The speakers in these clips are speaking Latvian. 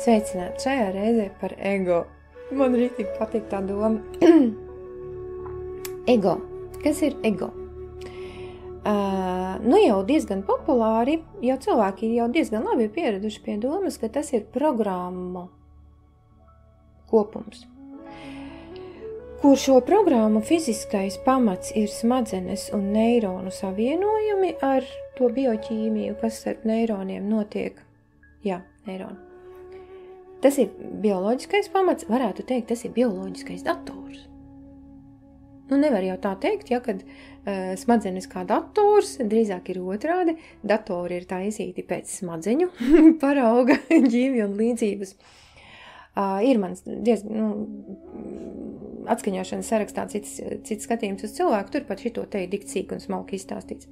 Sveicināt šajā reizē par ego. Man rītīgi patīk tā doma. Ego. Kas ir ego? Nu jau diezgan populāri, jo cilvēki jau diezgan labi ir pieraduši pie domas, ka tas ir programmu kopums. Kur šo programmu fiziskais pamats ir smadzenes un neironu savienojumi ar to bioķīmiju, kas starp neironiem notiek. Jā, neironi. Tas ir bioloģiskais pamats, varētu teikt, tas ir bioloģiskais dators. Nu, nevar jau tā teikt, ja, kad smadzenes kā dators, drīzāk ir otrādi, datori ir taisīti pēc smadzeņu parauga, ģīmju un līdzības. Ir mans diezgan, atskaņošanas sarakstā cits skatījums uz cilvēku, tur pat šito te ir dikcīgi un smalki izstāstīts.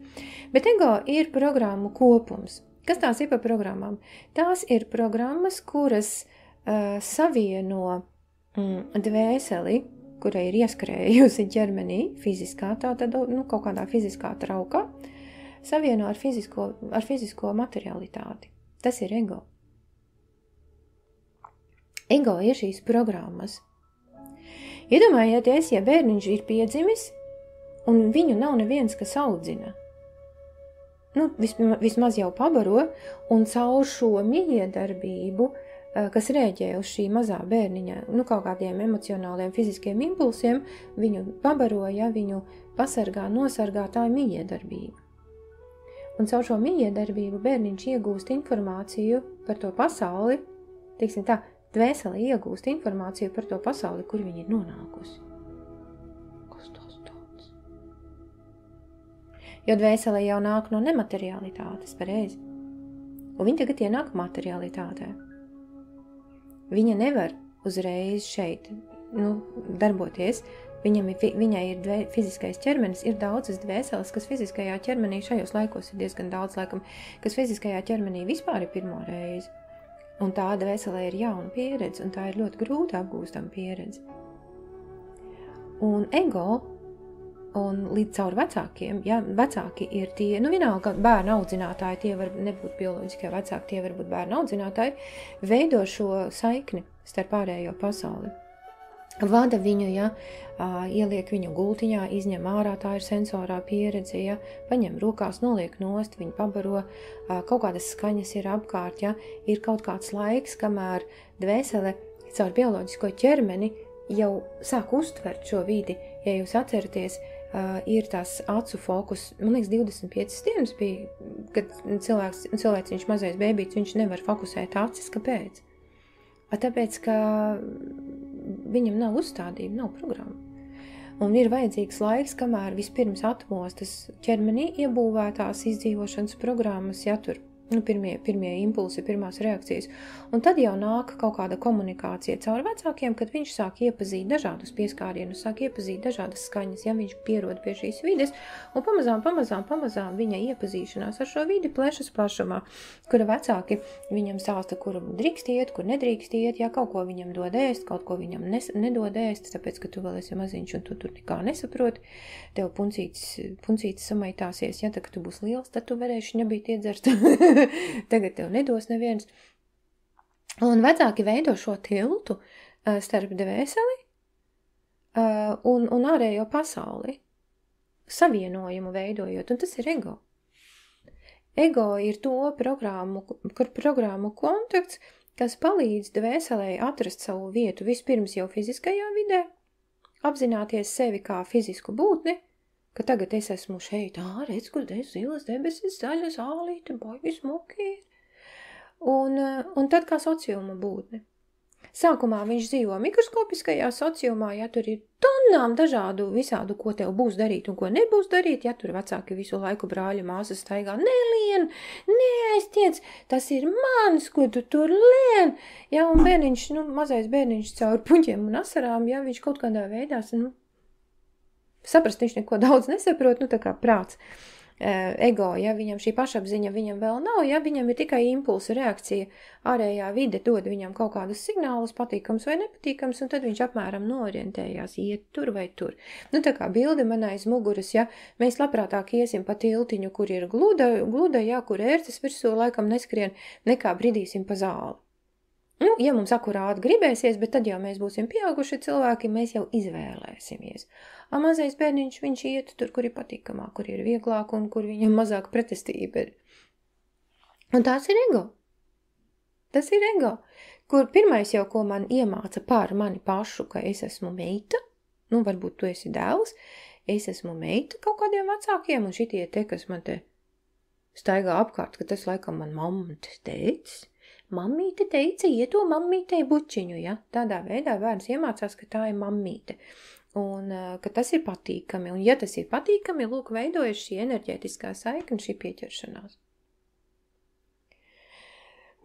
Bet ego ir programmu kopums. Kas tās ir par programmām? Tās ir programmas, kuras savieno dvēseli, kura ir ieskrējusi ķermenī, fiziskā, tātad, kaut kādā fiziskā traukā, savieno ar fizisko materialitāti. Tas ir ego. Ego ir šīs programmas. Iedomājieties, ja bērniņš ir piedzimis, un viņu nav neviens, kas audzina. Vismaz jau pabaro, un caur šo mijiedarbību, kas rēģē uz šī mazā bērniņa, kaut kādiem emocionāliem, fiziskiem impulsiem, viņu pabaro, ja viņu pasargā, nosargā, tā ir mijiedarbība. Un caur šo mijiedarbību bērniņš iegūst informāciju par to pasauli, teiksim tā, dvēsele iegūst informāciju par to pasauli, kur viņa ir nonākusi. Kas tas tāds? Jo dvēsele jau nāk no nematerialitātes, pareizi. Un viņa tagad ienāk materialitātē. Viņa nevar uzreiz šeit darboties. Viņai ir fiziskais ķermenis, ir daudzas dvēseles, kas fiziskajā ķermenī šajos laikos ir diezgan daudz, laikam, kas fiziskajā ķermenī vispār ir pirmo reizi. Un tā dvēselē ir jauna pieredze, un tā ir ļoti grūti apgūstama pieredze. Un ego, un līdz caur vecākiem, ja vecāki ir tie, vienalga bērnu audzinātāji, tie var nebūt bioloģiskie vecāki, tie var būt bērnu audzinātāji, veido šo saikni starp ārējo pasauli. Vada viņu, ja, ieliek viņu gultiņā, izņem ārā, tā ir sensorā pieredze, ja, paņem rokās, noliek nost, viņu pabaro, kaut kādas skaņas ir apkārt, ja, ir kaut kāds laiks, kamēr dvēsele caur bioloģisko ķermeni jau sāk uztvert šo vidi. Ja jūs atceraties, ir tās acu fokus, man liekas, 25 dienas bija, kad cilvēciņš mazais bēbīts, viņš nevar fokusēt acis, kāpēc? Tāpēc, ka viņam nav uzstādījuma, nav programma. Un ir vajadzīgs laiks, kamēr vispirms atmostas ķermenī iebūvētās izdzīvošanas programmas, ja tur pirmie impulsi, pirmās reakcijas. Un tad jau nāk kaut kāda komunikācija caur vecākiem, kad viņš sāk iepazīt dažādus pieskārienus, sāk iepazīt dažādas skaņas, ja viņš pierod pie šīs vides, un pamazām viņa iepazīšanās ar šo vidi plešas plašumā, kura vecāki viņam stāsta, kur drīkst iet, kur nedrīkst iet, ja kaut ko viņam dod ēst, kaut ko viņam nedod ēst, tāpēc, ka tu vēl esi maziņš un tu tur nekā nesaproti, tev puncītis samaitāsies, ja tā, ka tu būs liels, tad tu varēši nebīt iedzert. Tagad tev nedos neviens. Un vecāki veido šo tiltu starp dvēseli un ārējo pasauli. Savienojumu veidojot, un tas ir ego. Ego ir to programmu kontakts, kas palīdz dvēselei atrast savu vietu vispirms jau fiziskajā vidē, apzināties sevi kā fizisku būtni, ka tagad es esmu šeit, redz, kur zilas debesis, zaļas ālīte, baigi smuki ir. Un tad kā sociuma būtne. Sākumā viņš dzīvo mikroskopiskajā sociumā, ja tur ir tonnām dažādu visādu, ko tev būs darīt un ko nebūs darīt, ja tur vecāki visu laiku brāļi māsas staigā, nelien, neaiztiec, tas ir mans, ko tu tur lien. Ja, un bērniņš, mazais bērniņš caur puņiem un asarām, ja viņš kaut kādā veidā, saprast, viņš neko daudz nesaprot, tā kā prāts. Ego, ja viņam šī pašapziņa viņam vēl nav, ja viņam ir tikai impulsa reakcija, ārējā vide dod viņam kaut kādus signālus, patīkams vai nepatīkams, un tad viņš apmēram noorientējās, iet tur vai tur. Tā kā bilde man aiz muguras, ja mēs labprātāk iesim pa tiltiņu, kur ir gluda, ja, kur ērces virsū laikam neskrien, nekā bridīsim pa zāli. Nu, ja mums akurāti gribēsies, bet tad jau mēs būsim pieauguši cilvēki, mēs jau izvēlēsimies. Mazais bērniņš, viņš iet tur, kur ir patīkamāk, kur ir vieglāk un kur viņam mazāk pretestība ir. Un tās ir ego. Tas ir ego, kur pirmais jau, ko man iemāca par mani pašu, ka es esmu meita, nu, varbūt tu esi dēls, es esmu meita kaut kādiem vecākiem, un šitie te, kas man te staigā apkārt, ka tas laikam man mamma teica. Mammīte teica, ieto mammītei bučiņu, ja? Tādā veidā bērns iemācās, ka tā ir mammīte. Un ka tas ir patīkami. Un ja tas ir patīkami, lūk, veidojas šī enerģētiskā saikne, šī pieķeršanās.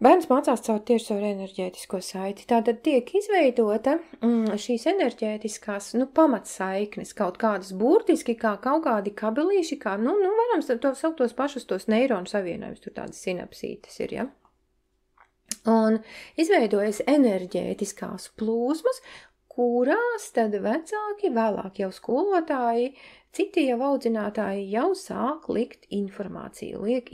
Bērns mācās tieši caur enerģētisko saiti. Tātad tiek izveidota šīs enerģētiskās, pamatsaiknes, kaut kādas burtiski, kā kaut kādi kabelīši, kā, varam to saukt tos pašus tos neironu savienojumus, tur tādas sinapsītes ir, ja? Un izveidojas enerģētiskās plūsmas, kurās tad vecāki, vēlāk jau skolotāji, citi jau audzinātāji jau sāk likt informāciju, liek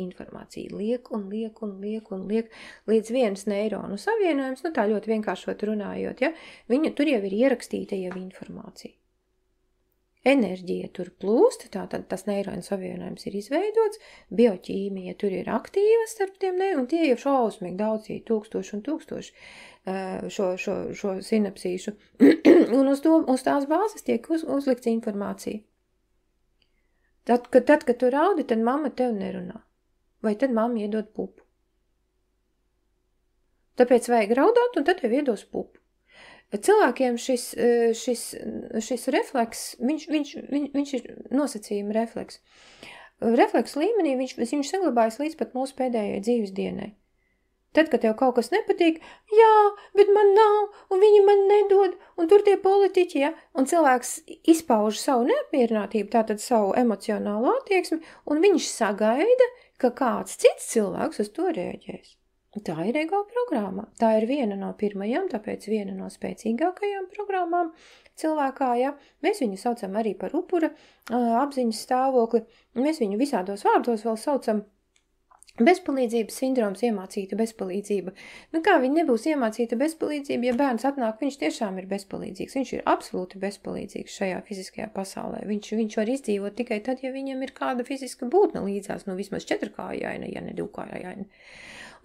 un liek, līdz viens neironu savienojums, tā ļoti vienkāršot runājot, ja, tur jau ir ierakstīta jau informācija. Enerģija tur plūst, tātad tas neironu savienojums ir izveidots, bioķīmija tur ir aktīva starp tiem un tie jau šausmīgi daudz, tūkstoši un tūkstoši šo sinapsīšu. Un uz tās bāzes tiek uzlikts informācija. Tad, kad tu raudi, tad mamma tev nerunā. Vai tad mamma iedod pupu. Tāpēc vajag raudāt, un tad tev iedos pupu. Cilvēkiem šis refleks, viņš ir nosacījuma refleks. Refleks līmenī viņš saglabājas līdz pat mūsu pēdējai dzīves dienai. Tad, kad tev kaut kas nepatīk, jā, bet man nav, un viņi man nedod, un tur tie politiķi, ja, un cilvēks izpauž savu neapmierinātību, tātad savu emocionālo attieksmi, un viņš sagaida, ka kāds cits cilvēks uz to rēģēs. Tā ir ego programma. Tā ir viena no pirmajām, tāpēc viena no spēcīgākajām programmām cilvēkā, ja. Mēs viņu saucam arī par upura apziņas stāvokli. Mēs viņu visādos vārdos vēl saucam bezpalīdzības sindroms, iemācīta bezpalīdzība. Kā viņa nebūs iemācīta bezpalīdzība, ja bērns atnāk, viņš tiešām ir bezpalīdzīgs. Viņš ir absolūti bezpalīdzīgs šajā fiziskajā pasaulē. Viņš var izdzīvot tikai tad, ja viņam ir kāda fiziska būtne līdzās, vismaz 4-kājaina, ja ne 2-kājaina.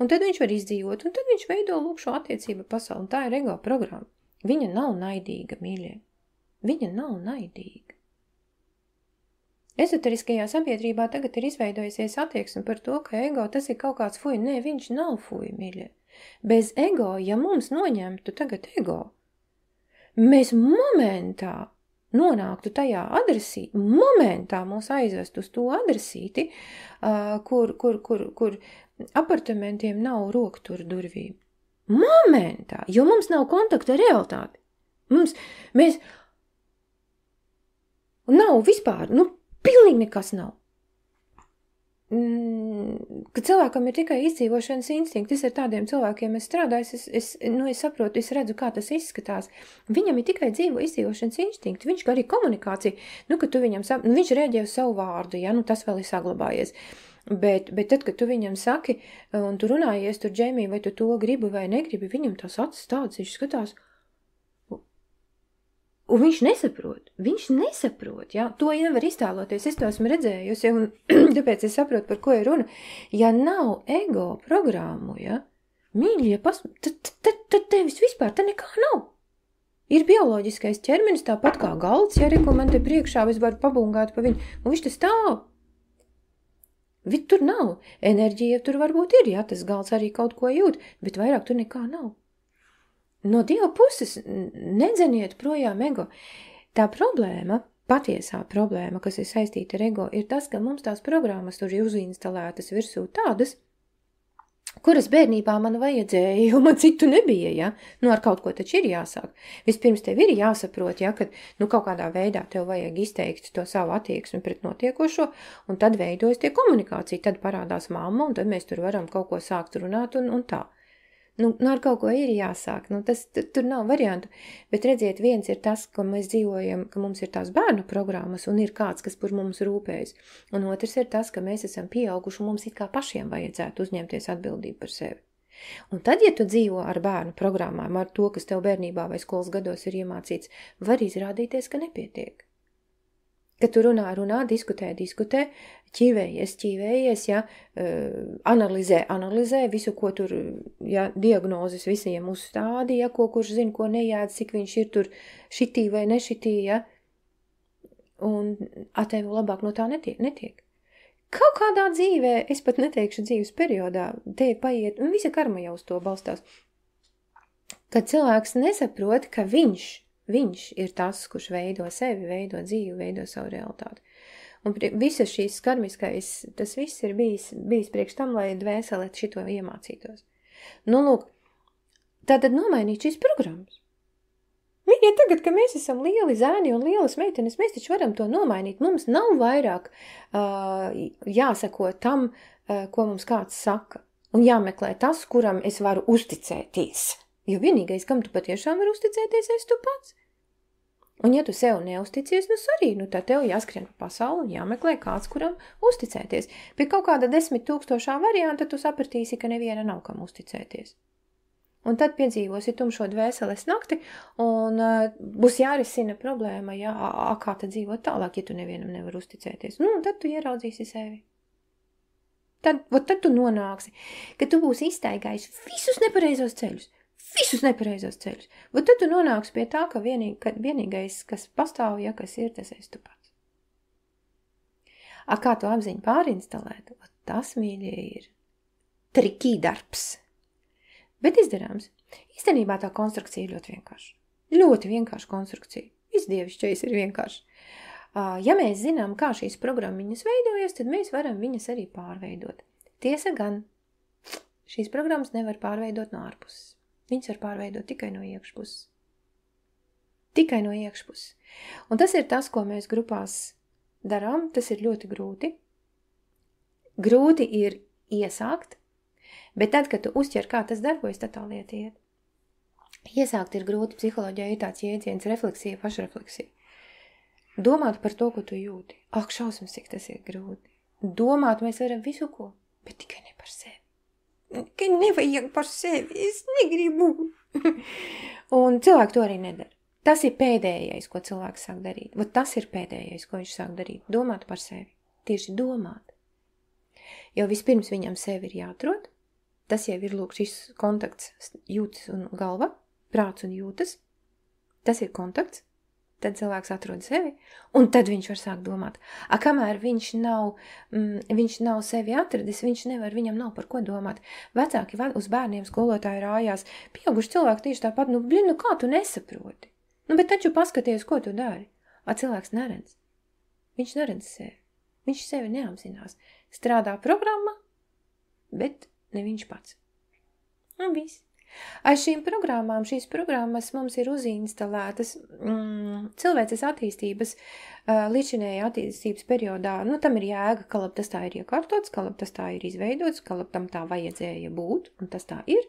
Un tad viņš var izdzīvot, un tad viņš veido lūk šo attiecību pasauli. Un tā ir ego programma. Viņa nav naidīga, mīļie. Viņa nav naidīga. Ezoteriskajā sabiedrībā tagad ir izveidojusies attieksme par to, ka ego tas ir kaut kāds fuj. Nē, viņš nav fuj, mīļie. Bez ego, ja mums noņemtu tagad ego, mēs momentā nonāktu tajā adresīti, momentā mūs aizvest uz to adresīti, kur apartamentiem nav rokturu durvīm. Momentā, jo mums nav kontakta ar realitāti. Mēs nav vispār, pilnīgi nekas nav. Kad cilvēkam ir tikai izdzīvošanas instinkti, es ar tādiem cilvēkiem strādāju, es saprotu, es redzu, kā tas izskatās. Viņam ir tikai izdzīvošanas instinkti, viņš arī komunikācija, ka tu viņam viņš reaģē uz savu vārdu, ja, tas vēl ir saglabājies. Bet tad, kad tu viņam saki, un tu runājies tur, Džeimī, vai tu to gribi vai negribi, viņam tās acis tādas, viņš skatās, un viņš nesaprot, ja, to jau var iztēloties, es to esmu redzējusi, un tāpēc es saprotu, par ko ir runa. Ja nav ego programmu, ja, mīļie, tad tevis vispār, tad nekā nav. Ir bioloģiskais ķermenis, tāpat kā galds, ja arī, ko man te priekšā, es varu pabungāt pa viņu, un viņš te stāv. Tur nav. Enerģija tur varbūt ir, ja, tas galds arī kaut ko jūt, bet vairāk tur nekā nav. No Dieva puses nedzeniet projām ego. Tā problēma, patiesā problēma, kas ir saistīta ar ego, ir tas, ka mums tās programmas tur ir uzinstalētas virsū tādas, kuras bērnībā man vajadzēja, jo man citu nebija, ja? Ar kaut ko taču ir jāsāk. Vispirms tev ir jāsaprot, ja, kad kaut kādā veidā tev vajag izteikt to savu attieksmi pret notiekošo, un tad veidojas tie komunikācija, tad parādās mamma, un tad mēs tur varam kaut ko sākt runāt un tā. Ar kaut ko ir jāsāk, tur nav variantu, bet redziet, viens ir tas, ka mēs dzīvojam, ka mums ir tās bērnu programmas un ir kāds, kas par mums rūpējas, un otrs ir tas, ka mēs esam pieauguši un mums it kā pašiem vajadzētu uzņemties atbildību par sevi. Un tad, ja tu dzīvo ar bērnu programmām, ar to, kas tev bērnībā vai skolas gados ir iemācīts, var izrādīties, ka nepietiek. Kad tu runā, diskutē, ķīvējies, ja, analizē visu, ko tur, ja, diagnozes visiem uzstādi, ja, kurš zina, ko nejēdz, cik viņš ir tur šitī vai nešitī, ja, un tev labāk no tā netiek. Kaut kādā dzīvē, es pat neteikšu dzīves periodā, te paiet, un visa karma jau uz to balstās, kad cilvēks nesaprot, ka viņš ir tas, kurš veido sevi, veido dzīvi, veido savu realitāti. Un visas šīs karmiskais, tas viss ir bijis priekš tam, lai dvēsele šito iemācītos. Nu, lūk, tātad nomainīt šīs programmas. Mīļie, tagad, ka mēs esam lieli zēni un lielas meitenes, mēs taču varam to nomainīt. Mums nav vairāk jāsako tam, ko mums kāds saka. Un jāmeklē tas, kuram es varu uzticēties. Jo vienīgais, kam tu patiešām var uzticēties, esi tu pats. Un ja tu sev neusticies, tad tev jāskrien pa pasauli un jāmeklē kāds, kuram uzticēties. Pie kaut kāda 10 000 varianta tu sapratīsi, ka neviena nav kam uzticēties. Un tad piedzīvosi tumšo dvēseles nakti un būs jārisina problēma, kā tad dzīvot tālāk, ja tu nevienam nevar uzticēties. Nu, un tad tu ieraudzīsi sevi. Tad tu nonāksi, ka tu būsi iztaigājis visus nepareizos ceļus. Tad tu nonāksi pie tā, ka vienīgais, kas pastāv, kas ir, tas esi tu pats. Kā tu apziņu pārinstalēt, tas, mīļie, ir trikī darbs. Bet izdarāms. Īstenībā tā konstrukcija ir ļoti vienkārša. Ļoti vienkārša konstrukcija. Visdievišķais ir vienkārši. Ja mēs zinām, kā šīs programmiņas veidojas, tad mēs varam viņas arī pārveidot. Tiesa gan, šīs programmas nevar pārveidot no ārpuses. Viņas var pārveidot tikai no iekšpuses. Tikai no iekšpuses. Un tas ir tas, ko mēs grupās darām. Tas ir ļoti grūti. Grūti ir iesākt, bet tad, kad tu uzķer, kā tas darbojas, tad tā lieta iet. Iesākt ir grūti, psiholoģijā ir tāds jēdziens refleksija, pašrefleksija. Domāt par to, ko tu jūti. Ak, šausmas, cik tas ir grūti. Domāt mēs varam visu ko, bet tikai ne par sevi. Ka nevajag par sevi, es negribu. Un cilvēki to arī nedara. Tas ir pēdējais, ko cilvēks sāk darīt. Tas ir pēdējais, ko viņš sāk darīt. Domāt par sevi. Tieši domāt. Jo vispirms viņam sevi ir jāatrod. Tas jau ir, lūk, šis kontakts jūtas un galva, prāts un jūtas. Tas ir kontakts. Tad cilvēks atrod sevi, un tad viņš var sākt domāt. Kamēr viņš nav sevi atradis, viņam nav par ko domāt. Vecāki uz bērniem skolotāji rājās, pieauguši cilvēki tieši tāpat, kā tu nesaproti? Bet taču paskaties, ko tu dari. Cilvēks neredz. Viņš neredz sevi. Viņš sevi neapzinās. Strādā programmā, bet ne viņš pats. Un viss. Aiz šīm programmām, šīs programmas mums ir uzinstalētas cilvēces attīstības, līdzinējā attīstības periodā. Tam ir jēga, ka tas tā ir iekārtots, ka tas tā ir izveidots, ka tam tā vajadzēja būt, un tas tā ir.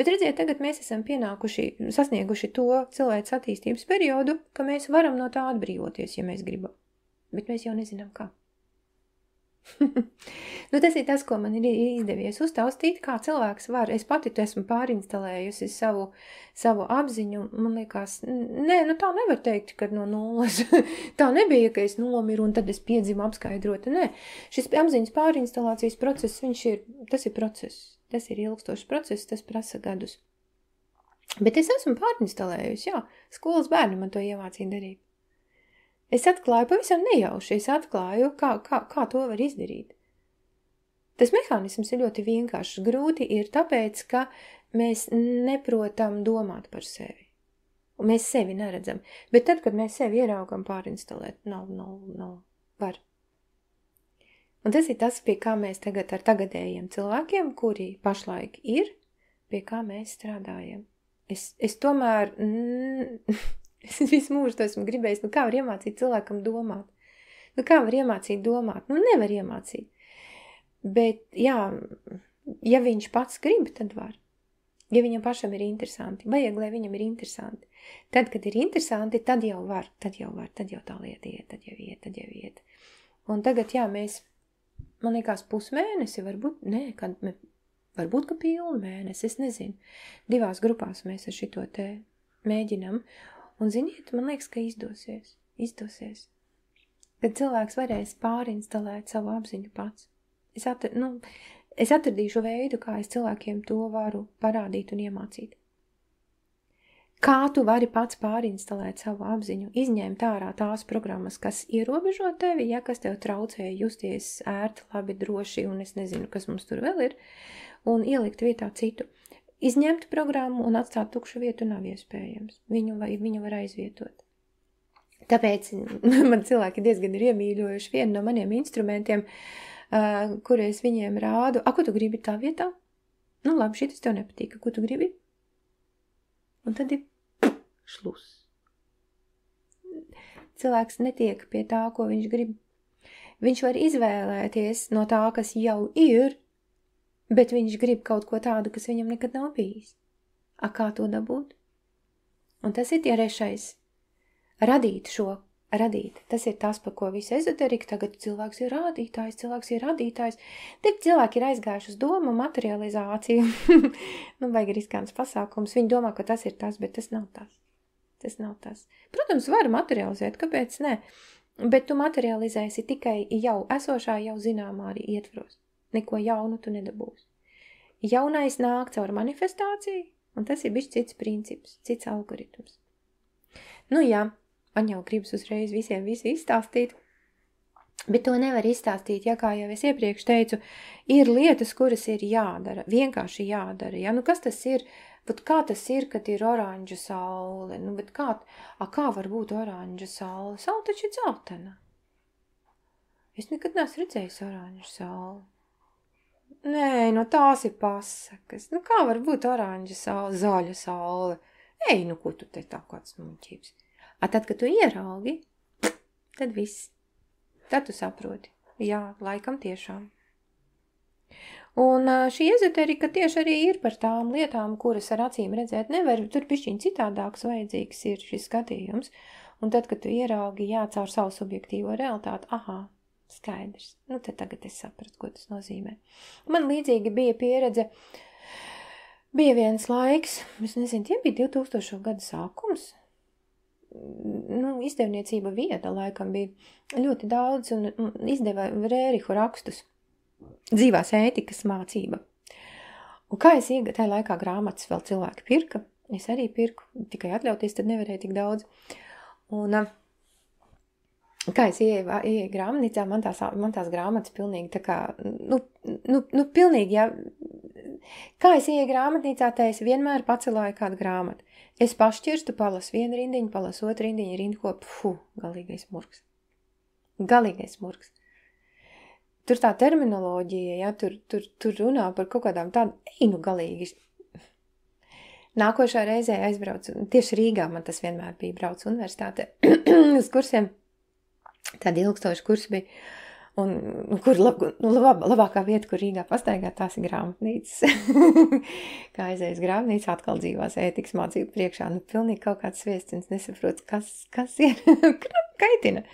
Bet redziet, tagad mēs esam sasnieguši to cilvēces attīstības periodu, ka mēs varam no tā atbrīvoties, ja mēs gribam. Bet mēs jau nezinām, kā. Tas ir tas, ko man ir izdevies uztaustīt, kā cilvēks var. Es pati esmu pārinstalējusi savu apziņu, man liekas, tā nevar teikt, ka no nulles. Tā nebija, ka es nomiru un tad es piedzimu apskaidrota. Nē, šis apziņas pārinstalācijas process, tas ir process. Tas ir ilgstošs process, tas prasa gadus. Bet es esmu pārinstalējusi, skolas bērni man to iemācīja darīt. Es atklāju pavisam nejauši, kā to var izdarīt. Tas mehānisms ir ļoti vienkāršs. Grūti ir tāpēc, ka mēs neprotam domāt par sevi. Un mēs sevi neredzam. Bet tad, kad mēs sevi ieraugam pārinstalēt, nav var. Un tas ir tas, pie kā mēs tagad ar tagadējiem cilvēkiem, kuri pašlaik ir, pie kā mēs strādājam. Es tomēr... Es visu mūžu to esmu gribējis, kā var iemācīt cilvēkam domāt? Kā var iemācīt domāt? Nevar iemācīt. Bet, ja viņš pats grib, tad var. Ja viņam pašam ir interesanti, vajag, lai viņam ir interesanti. Tad, kad ir interesanti, tad jau var, tad jau tā lieta iet, tad jau iet. Un tagad, mēs, man liekas, pusmēnesi, Varbūt, ka pilnu mēnesi, es nezinu. 2 grupās mēs ar šito te mēģinam. Un ziniet, man liekas, ka izdosies. Kad cilvēks varēs pārinstalēt savu apziņu pats. Es atradīšu veidu, kā es cilvēkiem to varu parādīt un iemācīt. Kā tu vari pats pārinstalēt savu apziņu, izņemt ārā tās programmas, kas ierobežo tevi, ja kas tev traucēja justies ērti, labi, droši, un es nezinu, kas mums tur vēl ir, un ielikt vietā citu. Izņemt programmu un atstāt tukšu vietu nav iespējams. Viņu var aizvietot. Tāpēc man cilvēki diezgan ir iemīļojuši vienu no maniem instrumentiem, kur es viņiem rādu. Ko tu gribi tā vietā? Nu labi, šitas tev nepatīk. Ko tu gribi? Un tad ir šlus. Cilvēks netiek pie tā, ko viņš grib. Viņš var izvēlēties no tā, kas jau ir, bet viņš grib kaut ko tādu, kas viņam nekad nav bijis. Kā to dabūt? Un tas ir ierešais. Radīt. Tas ir tas, par ko visi ezoterika tagad cilvēks ir rādītājs. Tik cilvēki ir aizgājuši uz domu materializāciju. Vajag riskants pasākums. Viņi domā, ka tas ir tas, bet tas nav tas. Protams, var materializēt, kāpēc ne? Bet tu materializēsi tikai jau esošā, jau zināmā arī ietvaros. Neko jaunu tu nedabūsi. Jaunais nāk caur manifestāciju, un tas ir bijis cits princips, cits algoritms. Jā. Man jau gribas uzreiz visiem visu izstāstīt, bet to nevar izstāstīt, ja, kā jau es iepriekš teicu, ir lietas, kuras ir jādara, vienkārši jādara, ja, kas tas ir, bet kā tas ir, kad ir oranža saule, bet kā var būt oranža saule? Saule taču ir dzeltena. Es nekad neesmu redzējis oranža saule. Nē, tās ir pasakas, kā var būt oranža saule, zaļa saule? Ko tu te tā kāds muļķības? Tad, kad tu ieraugi, tad viss. Tad tu saproti. Jā, laikam tiešām. Un šī ezoterika tieši arī ir par tām lietām, kuras ar acīm redzēt nevar. Tur bišķiņ citādāks vajadzīgs ir šis skatījums. Un tad, kad tu ieraugi, caur savu subjektīvo realitāti, skaidrs. Tad tagad es sapratu, ko tas nozīmē. Man līdzīgi bija pieredze, bija viens laiks, es nezinu, tie bija 2000. Gada sākums. Izdevniecība Vieda laikam bija ļoti daudz un izdeva Rērihu rakstus. Dzīvās ētikas mācība. Un kā es iegāju, tajā laikā grāmatas vēl cilvēki pirka, es arī pirku, tikai atļauties, tad nevarēja tik daudz. Un kā es ieeju grāmatnīcā, man tās grāmatas pilnīgi tā kā, pilnīgi, jā. Kā es ieeju grāmatnīcā, tā es vienmēr pacelāju kādu grāmatu. Es pašķirstu, palasu vienu rindiņu, palasu otru rindiņu, rindkopu, galīgais murgs. Tur tā terminoloģija, ja, tur runā par kaut kādām tādām, galīgi. Nākošā reizē aizbraucu, tieši Rīgā man tas vienmēr bija, braucu universitāte uz kursiem, tādi ilgstoši kursi bija. Un kur labākā vieta, kur Rīgā pastaigāt, tās ir grāmatnīcas. Kā aizējas grāmatnīca, atkal dzīvās ētikas mācību priekšā. Pilnīgi kaut kāds sviestins, nesaprotu, kas ir, kaitina.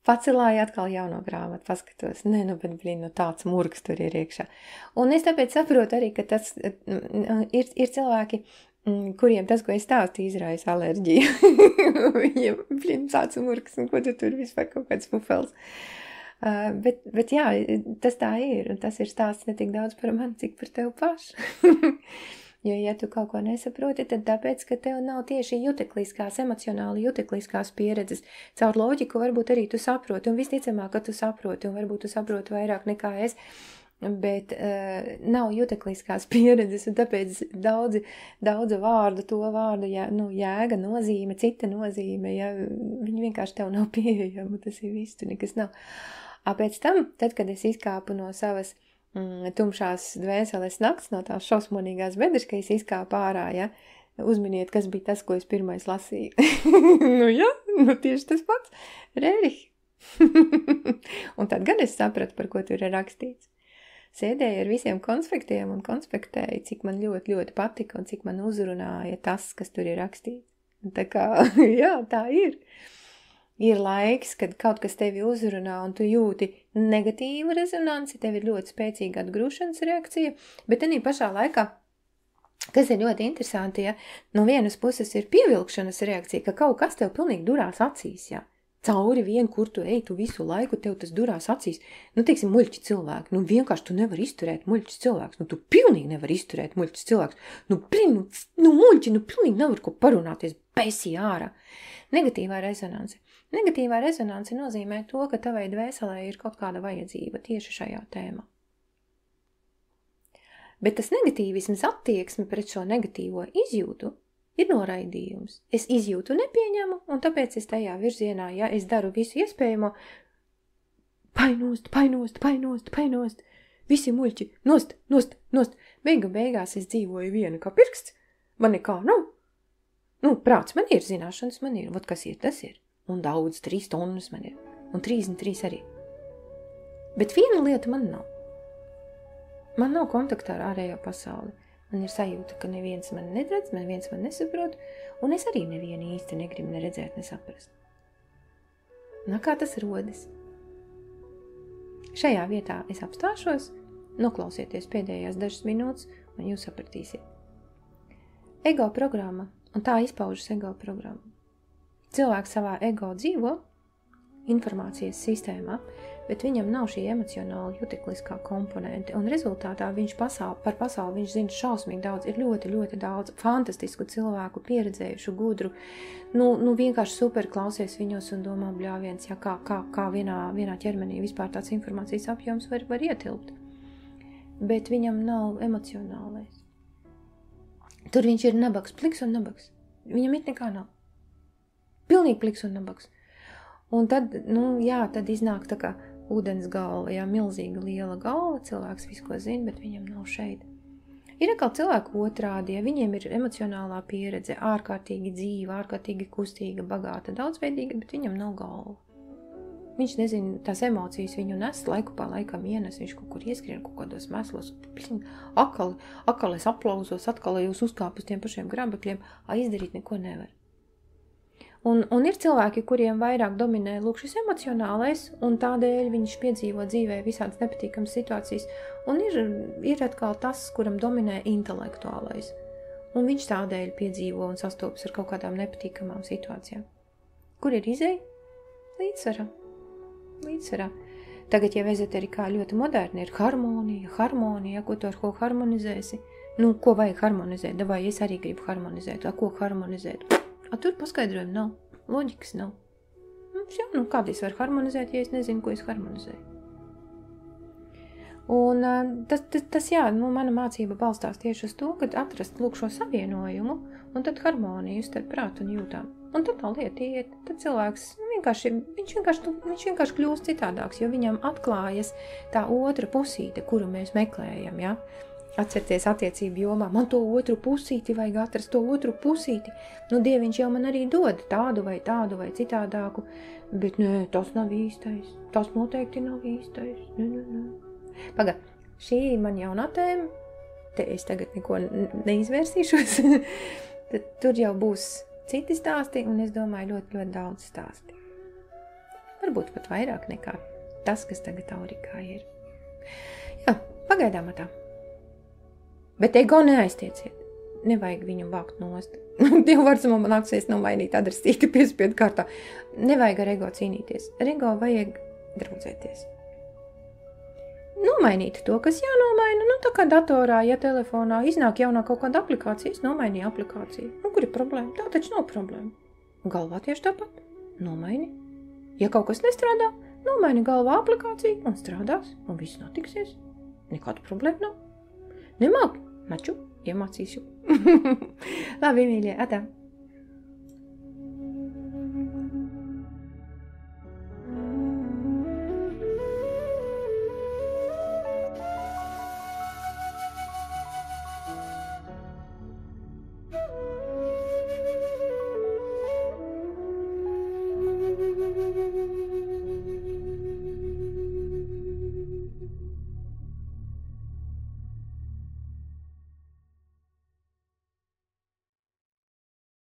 Pacelāju atkal jauno grāmatu, paskatos. Bet tāds murgs tur ir iekšā. Un es tāpēc saprotu arī, ka tas ir cilvēki, kuriem tas, ko es stāstu, izraisa alerģiju. Viņiem tāds murgs, un ko tu tur vispār kaut kāds pufels. Bet jā, tas tā ir, un tas ir stāsts ne tik daudz par mani, cik par tevi pašu. Jo, ja tu kaut ko nesaproti, tad tāpēc, ka tev nav tieši emocionāli jutekliskās pieredzes. Caur loģiku varbūt arī tu saproti, un visticamāk, ka tu saproti, un varbūt tu saproti vairāk nekā es, bet nav jutekliskās pieredzes, un tāpēc daudzu vārdu, to vārdu, jēga, nozīme, cita nozīme, ja viņi vienkārši tev nav pieejama, tas ir viss, tu nekas nav. Pēc tam, tad, kad es izkāpu no savas tumšās dvēseles nakts, no tās šausmonīgās bedres, ka es izkāpu ārā, ja, uzminiet, kas bija tas, ko es pirmais lasīju. Tieši tas pats, Rērih. Un tad gan es sapratu, par ko tur ir rakstīts. Sēdēju ar visiem konspektiem un konspektēju, cik man ļoti, ļoti patika un cik man uzrunāja tas, kas tur ir rakstīts. Un tā kā, jā, tā ir. Ir laiks, kad kaut kas tevi uzrunā un tu jūti negatīvu rezonanci, tev ir ļoti spēcīga atgrūšanas reakcija, bet tenī pašā laikā, kas ir ļoti interesanti, ja no vienas puses ir pievilkšanas reakcija, ka kaut kas tev pilnīgi durās acīs, ja. Cauri vien, kur tu ej, tu visu laiku tev tas durās acīs. Nu, teiksim, muļķi cilvēki. Nu, vienkārši tu nevar izturēt muļķis cilvēks. Nu, tu pilnīgi nevar izturēt muļķis cilvēks. Nu, muļķi, nu, pilnīgi nevar ko parunāties. Besī ārā. Negatīvā rezonance. Negatīvā rezonance nozīmē to, ka tavai dvēselē ir kaut kāda vajadzība tieši šajā tēmā. Bet tas negatīvisms attieksme pret šo negatīvo izjūtu ir noraidījums. Es izjūtu nepieņemu, un tāpēc es tajā virzienā, ja es daru visu iespējamo, painost, visi muļķi, nost. Beigās es dzīvoju viena kā pirksts, man nekā nav. Nu, prāts man ir, zināšanas man ir, vot kas ir, tas ir. Un daudz, 3 tonnas man ir, un 33 arī. Bet viena lieta man nav. Man nav kontaktā ar ārējo pasauli. Man ir sajūta, ka neviens man nedredz, neviens man nesaprot, un es arī nevienu īsti negribu ne redzēt, ne saprast. Kā tas rodas? Šajā vietā es apstāšos, noklausieties pēdējās dažas minūtes, un jūs sapratīsiet. Ego programma, un tā izpaužas ego programma. Cilvēks savā ego dzīvo informācijas sistēmā, bet viņam nav šī emocionāla jutekliskā komponente, un rezultātā viņš par pasauli viņš zina šausmīgi daudz, ir ļoti, ļoti daudz fantastisku cilvēku, pieredzējušu, gudru, nu vienkārši super klausies viņos un domā bļāviens, ja kā vienā ķermenī vispār tāds informācijas apjoms var ietilpt. Bet viņam nav emocionālais. Tur viņš ir nabaks, pliks un nabaks. Viņam it nekā nav. Pilnīgi pliks un nabaks. Un tad, tad iznāk tā kā ūdens galva, milzīga liela galva, cilvēks visu ko zina, bet viņam nav šeit. Ir atkal cilvēku otrādi, ja viņiem ir emocionālā pieredze, ārkārtīgi dzīva, ārkārtīgi kustīga, bagāta, daudzveidīga, bet viņam nav galva. Viņš nezina, tās emocijas viņu nes, laiku pa laikam ienes, viņš kaut kur ieskrien, kaut kādos mēslos, akal es aplauzos, atkal jūs uzkāp uz tiem pašiem grabekļiem, izdarīt neko nevar. Un ir cilvēki, kuriem vairāk dominē šis emocionālais, un tādēļ viņš piedzīvo dzīvē visādas nepatīkamas situācijas. Un ir atkal tas, kuram dominē intelektuālais. Un viņš tādēļ piedzīvo un sastopas ar kaut kādām nepatīkamām situācijām. Kur ir izeja? Līdzsvarā. Tagad jau ezoterikā ļoti moderni ir harmonija, ko tu ar ko harmonizēsi. Ko vajag harmonizēt? Vai es arī gribu harmonizēt? Ko harmonizēt? Tur paskaidrojumu nav, loģikas nav. Kādīs var harmonizēt, ja es nezinu, ko es harmonizēju. Un mana mācība balstās tieši uz to, kad atrast šo savienojumu, un tad harmoniju starp prātu un jūtām. Un tad tā lieta iet, tad cilvēks viņš vienkārši kļūst citādāks, jo viņam atklājas tā otra pusīte, kuru mēs meklējam, ja? Atcerieties attiecību jomā, man to otru pusīti vajag atrast, to otru pusīti. Dieviņš jau man arī dod tādu vai citādāku, bet nē, tas nav īstais, tas noteikti nav īstais. Paga, šī ir man jaunā tēma, te es tagad neko neizvērsīšos, tad tur jau būs citi stāsti, un es domāju ļoti, ļoti daudz stāsti. Varbūt pat vairāk nekā tas, kas tagad Aurikā ir. Jā, pagaidām tā. Bet ego neaiztieciet. Nevajag viņu vākt nost. Dievu vārds man nāksies nomainīt adresīti piespiedu kārtā. Nevajag ar ego cīnīties. Ar ego vajag draudzēties. Nomainīt to, kas jānomaina. Tā kā datorā, ja telefonā iznāk jaunā kaut kāda aplikācija, es nomainīju aplikāciju. Kur ir problēma? Tā taču nav problēma. Galvā tieši tāpat. Nomaini. Ja kaut kas nestrādā, nomaini galvā aplikāciju un strādās, un viss notiksies. Nekāda problēma nav. Nemāk. Naču, iemācīšu. Labi, mīļie, atā.